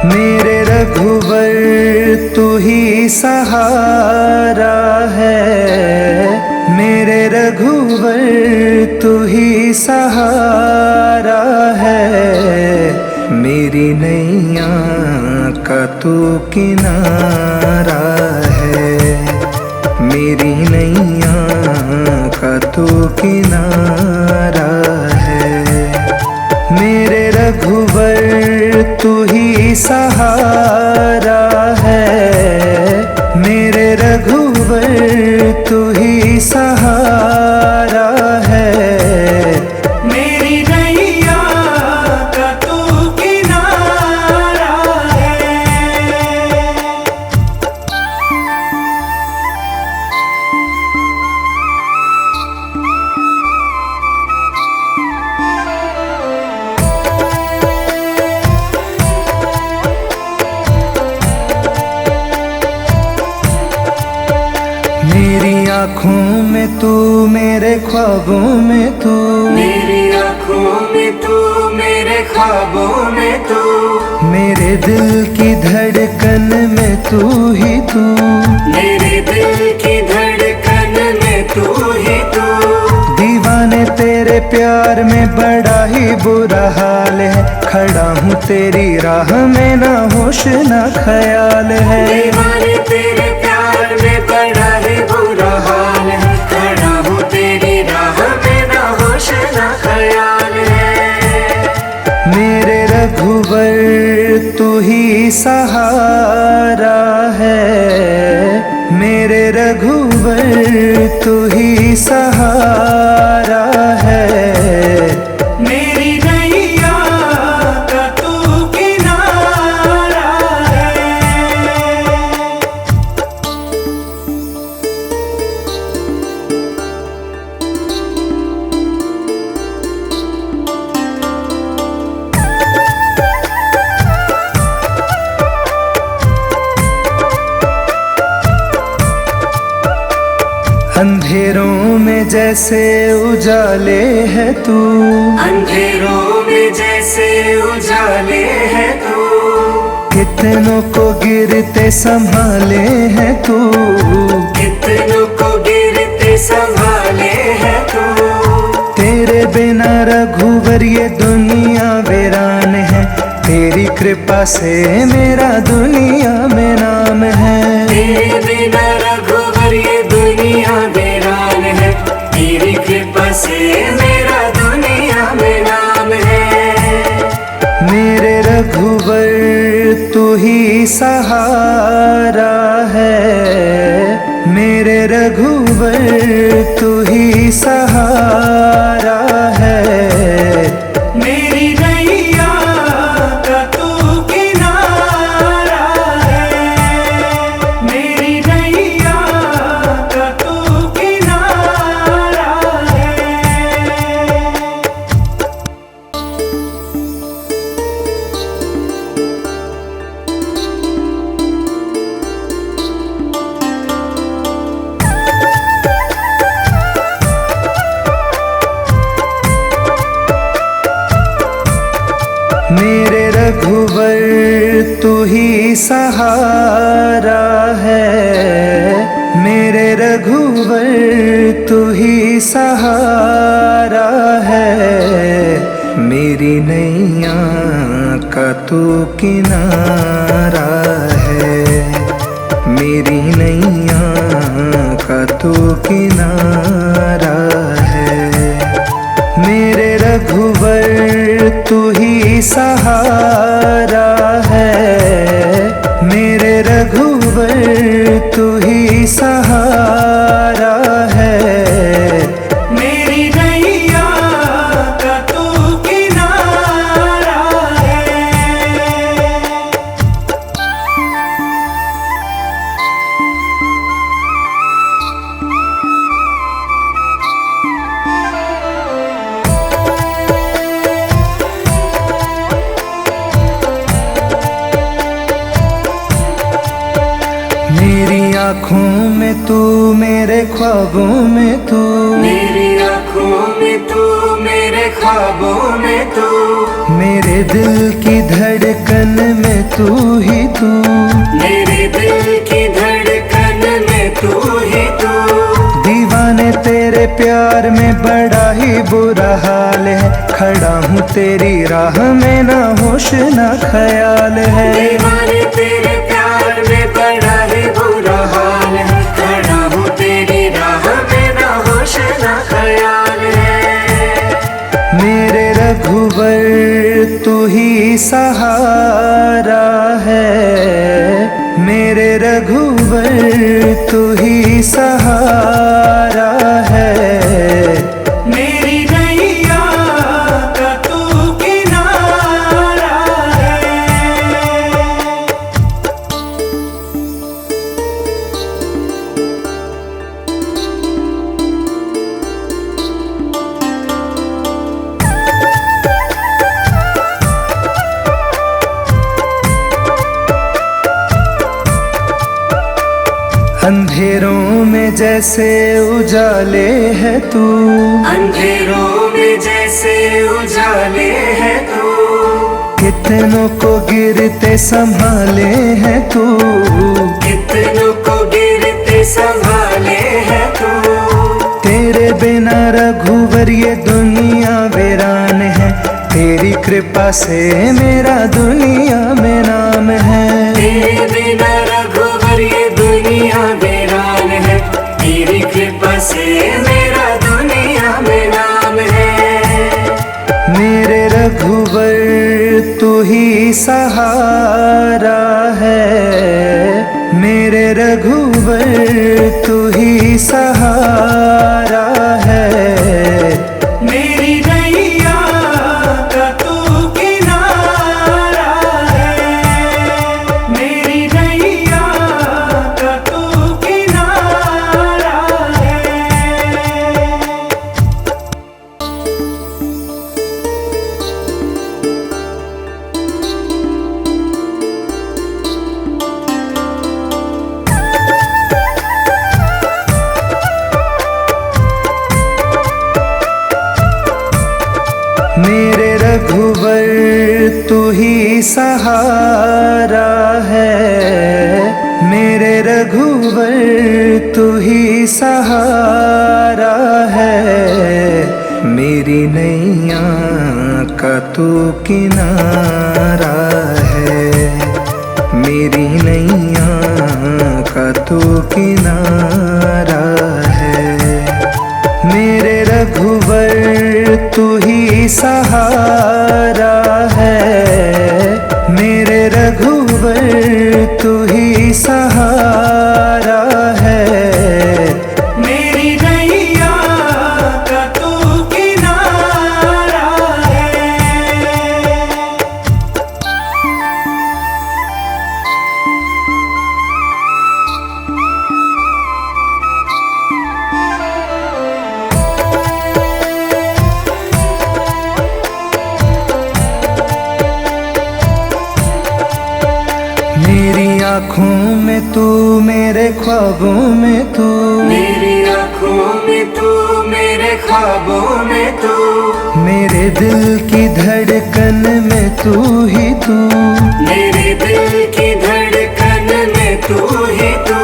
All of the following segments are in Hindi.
मेरे रघुवर तू ही सहारा है, मेरे रघुवर तू ही सहारा है। मेरी नैया का तू किनारा है, मेरी नैया का तू किनारा है। मेरे रघुवर तू ही सहारा है, मेरे रघुवर तू ही सहारा है। मेरी नैया का तू किनारा है। मेरी आँखों में तू, मेरे ख्वाबों में तू, मेरी आँखों में तू, मेरे ख्वाबों में तू, मेरे दिल की धड़कन में तू ही तू, मेरे दिल की धड़कन में तू ही तू। दीवाने तेरे प्यार में बड़ा ही बुरा हाल है, खड़ा हूँ तेरी राह में ना होश ना ख्याल है। दीवाने तेरे प्यार में बड़ा ही बुरा हाल है, खड़ा हूँ तेरी राह में ना होश ना ख्याल है। मेरे रघुवर तू ही सहारा है, मेरे रघुवर तू ही सहारा है। मेरी नैया का तू किनारा है। अंधेरों में जैसे उजाले है तू, अंधेरों में जैसे उजाले है तू, कितनों को गिरते संभाले है तू, कितनों को गिरते संभाले है तू। तेरे बिना रघुवर ये दुनिया वीरान है, तेरी कृपा से मेरा दुनिया में नाम है। तेरे बिना रघुवर ये दुनिया वीरान है, तेरी कृपा से मेरा दुनिया में नाम है। मेरे रघुवर तू ही सहारा है, मेरे रघुवर तू ही सहारा है। मेरी नैया का तू किनारा है, मेरी नैया का तू किनारा है। मेरे रघुवर तू ही सहारा है, मेरे रघुवर तू ही सहारा है। मेरी नैया का तू किनारा है, मेरी नैया का तू किनारा है। मेरे रघुवर तू ही सहारा है, मेरे रघुवर तू ही सहारा है। मेरी नैया का तू किनारा है। मेरी आँखों में तू, मेरे ख्वाबों में तू, मेरी आँखों में तू, मेरे मेरे ख्वाबों में तू, मेरे दिल की धड़कन में तू ही तू, मेरे दिल की धड़कन में तू ही तू। दीवाने तेरे प्यार में बड़ा ही बुरा हाल है, खड़ा हूँ तेरी राह में ना होश ना ख्याल है। दीवाने तेरे प्यार में बड़ा ही बुरा हाल है, खड़ा हूँ तेरी राह में ना होश ना ख्याल है। मेरे रघुवर तू ही सहारा है, मेरे रघुवर तू ही सहारा है। मेरी नैया का तू किनारा है। अंधेरों में जैसे उजाले है तू, अंधेरों में जैसे उजाले है तू, कितनों को गिरते संभाले है तू, कितनों को गिरते संभाले है तू। तेरे बिना रघुवर ये दुनिया वीरान है, तेरी कृपा से मेरा दुनिया में नाम है। तेरे बिना रघुवर ये दुनिया वीरान है, तेरी कृपा से मेरा दुनिया में नाम है। मेरे रघुवर तू ही सहारा है, मेरे रघुवर तू ही सहारा है। मेरी नैया का तू किनारा है, मेरी नैया का तू किनारा है। मेरे रघुवर तू ही सहारा है, मेरे रघुवर तू ही सहारा है। मेरी नैया का तू किनारा है, मेरी नैया का तू किनारा है। मेरे रघुवर तू ही सहारा है, मेरे रघुवर तू ही सहारा है। मेरी नैया का तू किनारा है। मेरी आँखों में तू, मेरे ख्वाबों में तू, मेरी आँखों में तू, मेरे ख्वाबों में तू, मेरे दिल की धड़कन में तू ही तू, मेरे दिल की धड़कन में तू ही तू।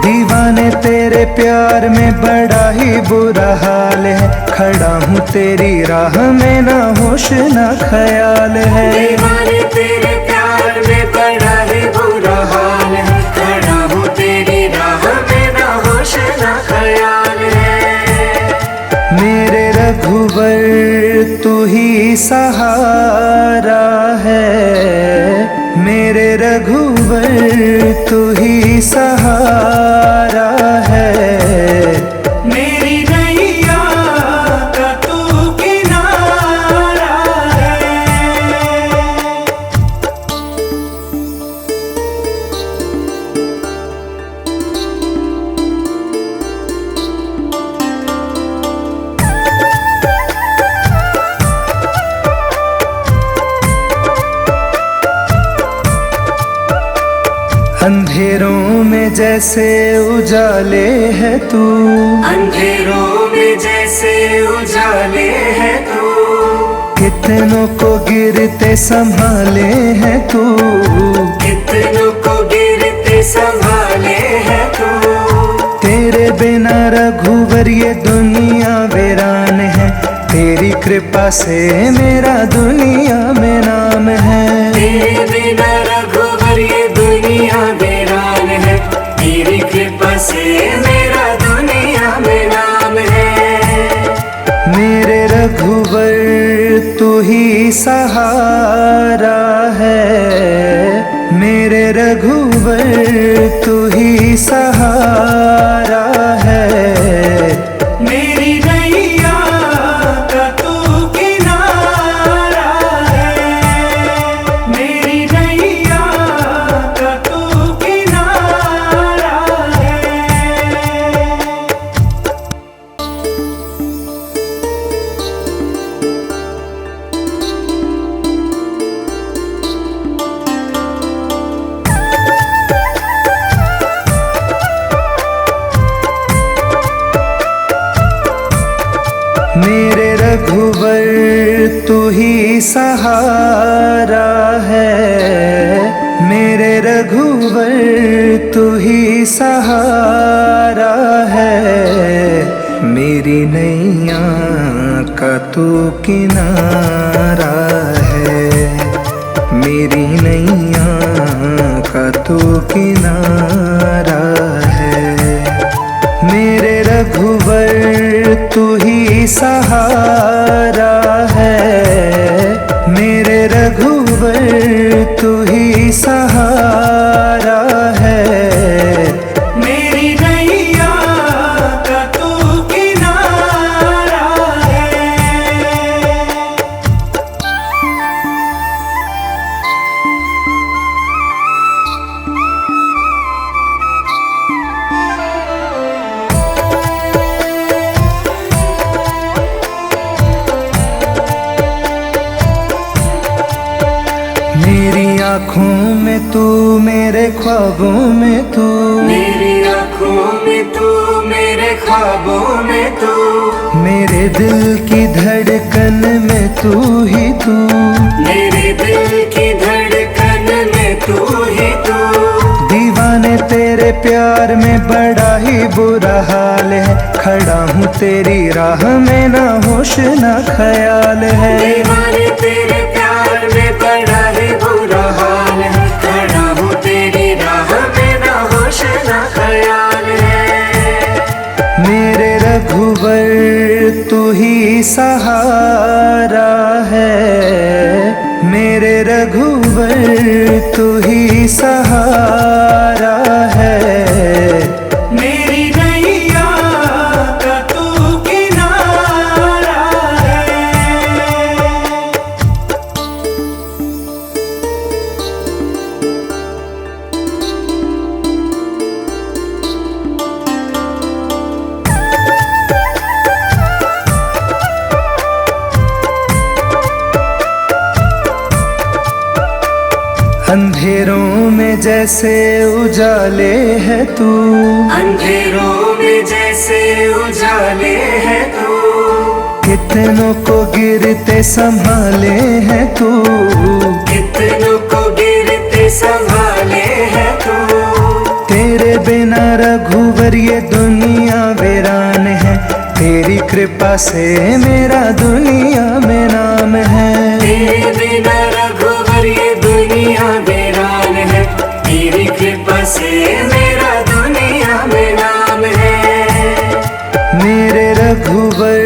दीवाने तेरे प्यार में बड़ा ही बुरा हाल है, खड़ा हूँ तेरी राह में ना होश ना ख्याल है। दीवाने तेरे प्यार में बड़ा ही बुरा हाल है, खड़ा हूँ तेरी राह में ना होश ना ख्याल है। मेरे रघुवर तू ही सहारा है, मेरे रघुवर तू ही सहारा है। मेरी नैया का तू किनारा है। अंधेरों में में जैसे उजाले है तू, अंधेरों में जैसे उजाले है तू, कितनों को गिरते संभाले है तू, कितनों को गिरते संभाले है तू। तेरे बिना रघुवर ये दुनिया वीरान है, तेरी कृपा से मेरा दुनिया में नाम है। तेरे बिना रघुवर ये दुनिया वीरान है, तेरी कृपा से मेरा दुनिया में नाम है। मेरे रघुवर तू ही सहारा है, मेरे रघुवर तू ही सहारा है। मेरी नैया का तू किनारा है, मेरी नैया का तू किनारा है। मेरे रघुवर तू ही सहारा है, मेरे रघुवर तू ही सहारा है। मेरी नैया का तू किनारा है, मेरी नैया का तू किनारा है। मेरे रघुवर तू ही सहारा है, मेरे रघुवर तू ही सहारा है। मेरी नैया का तू किनारा है। मेरी आँखों में तू, मेरे ख्वाबों में तू, मेरी आँखों में तू, मेरे ख्वाबों में तू, मेरे दिल की धड़कन में तू ही तू, मेरे दिल की धड़कन में तू ही तू। दीवाने तेरे प्यार में बड़ा ही बुरा हाल है, खड़ा हूँ तेरी राह में ना होश ना ख्याल है। दीवाने तेरे प्यार में बड़ा ही बुरा हाल है, खड़ा हूँ तेरी राह में ना होश ना ख्याल है। मेरे रघुवर तू ही सहारा है, मेरे रघुवर तू ही सहारा है। मेरी नैया का तू किनारा है। अंधेरों में जैसे उजाले है तू, अंधेरों में जैसे उजाले है तू, कितनों को गिरते संभाले है तू, कितनों को गिरते संभाले है तू। तेरे बिना रघुवर ये दुनिया वीरान है, तेरी कृपा से मेरा दुनिया में नाम है। तेरे बिना रघुवर ये दुनिया वीरान है, तेरी कृपा से मेरा दुनिया में नाम है। मेरे रघुवर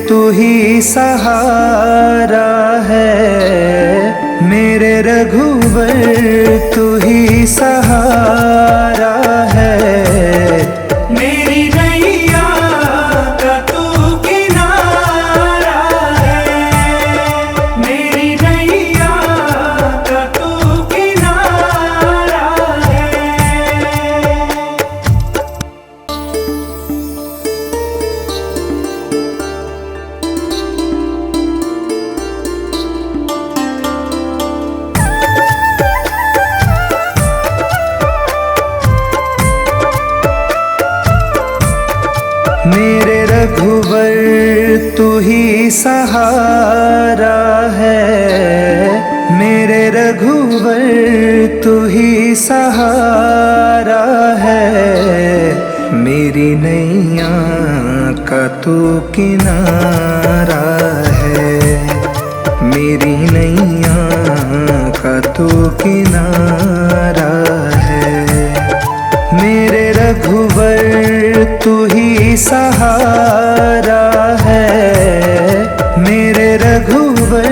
तू ही सहारा है, मेरे रघुवर तू ही सहारा है। मेरी नैया का तू किनारा है, मेरी नैया का तू किनारा है। सहारा है, मेरे रघुवर तू ही सहारा है, मेरी नैया का तू किनारा है, मेरी नैया का तू किनारा है, मेरे रघुवर तू ही सहारा है, मेरे रघुवर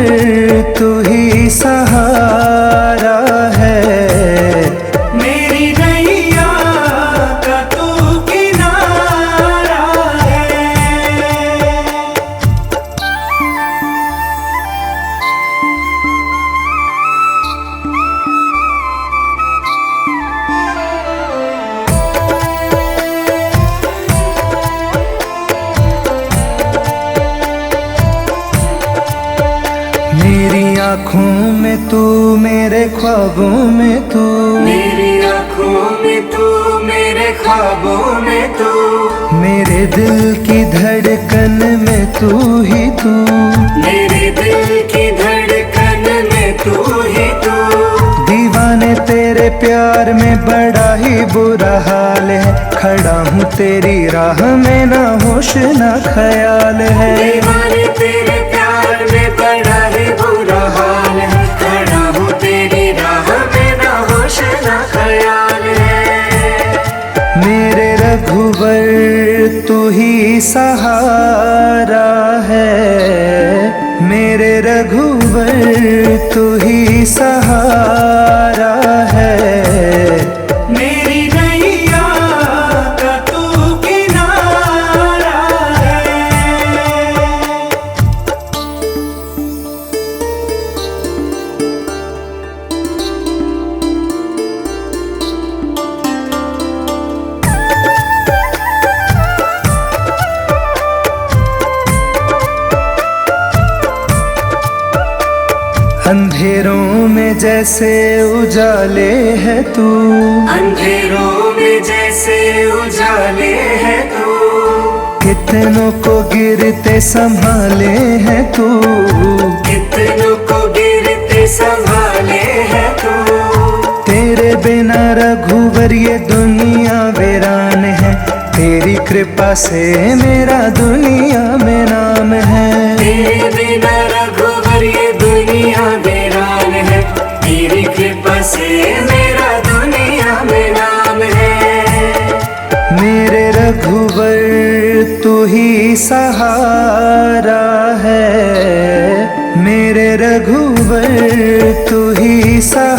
तू ही सहारा है, मेरी नैया का तू किनारा है। मेरी आँखों में तू, मेरे ख्वाबों में तू, मेरी आँखों में तू, मेरे ख्वाबों में तू, मेरे दिल की धड़कन में तू ही तू, मेरे दिल की धड़कन में तू ही तू। दीवाने तेरे प्यार में बड़ा ही बुरा हाल है, खड़ा हूँ तेरी राह में ना होश ना ख्याल है, दीवाने तेरे प्यार में बड़ा ही बुरा हाल है, खड़ा हूँ तेरी राह में ना होश ना ख्याल है, मेरे रघुवर तू ही सहारा है, मेरे रघुवर तू ही सहारा है, मेरी नैया का तू किनारा है। अंधेरों में जैसे उजाले है तू, अंधेरों में जैसे उजाले है तू, कितनों को गिरते संभाले है तू, कितनों को गिरते संभाले है तू, तेरे बिना रघुवर ये दुनिया वीरान है, तेरी कृपा से मेरा दुनिया में नाम है, तेरे बिना रघुवर ये दुनिया वीरान है, तेरी कृपा से मेरा दुनिया में नाम है, मेरे रघुवर तू ही सहारा है, मेरे रघुवर तू ही सहारा